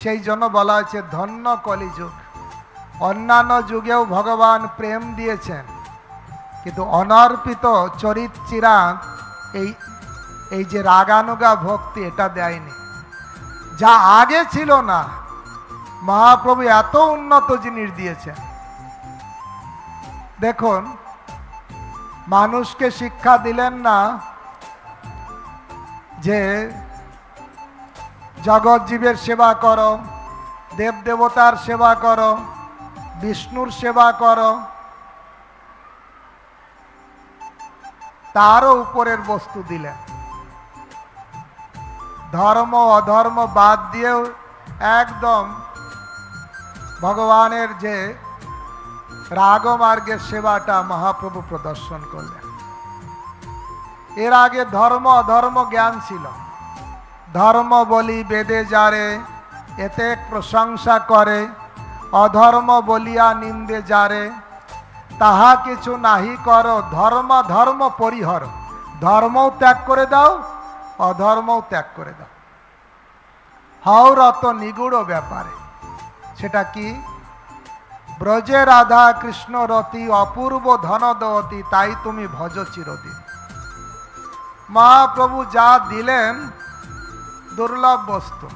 সেই জন্য বলা হয়েছে ধন্য কলিযুগ। অন্যান্য যুগেও ভগবান প্রেম দিয়েছেন, কিন্তু অনর্পিত চরিত চিরাগ এই যে রাগানুগা ভক্তি এটা দেয়নি। যা আগে ছিল না, মহাপ্রভু এত উন্নত জিনিস দিয়েছেন। দেখুন, মানুষকে শিক্ষা দিলেন না যে জগৎ জীবের সেবা করো, দেবদেবতার সেবা করো, বিষ্ণুর সেবা করো, তারও উপরের বস্তু দিলেন। ধর্ম অধর্ম বাদ দিয়েও একদম ভগবানের যে রাগমার্গের সেবাটা মহাপ্রভু প্রদর্শন করলেন। এর আগে ধর্ম অধর্ম জ্ঞান ছিল। ধর্ম বলি বেদে যারে, এতে প্রশংসা করে, অধর্ম বলিয়া নিন্দে যারে, তাহা কিছু নাহি করো, ধর্ম ধর্ম পরিহর। ধর্মও ত্যাগ করে দাও, অধর্মও ত্যাগ করে দাও। হও রত নিগুড় ব্যাপারে। সেটা কি? ব্রজে রাধা কৃষ্ণ রতি, অপূর্ব ধন দতি, তাই তুমি ভজ চিরদিন। মহাপ্রভু যা দিলেন দুর্লভ বস্তু।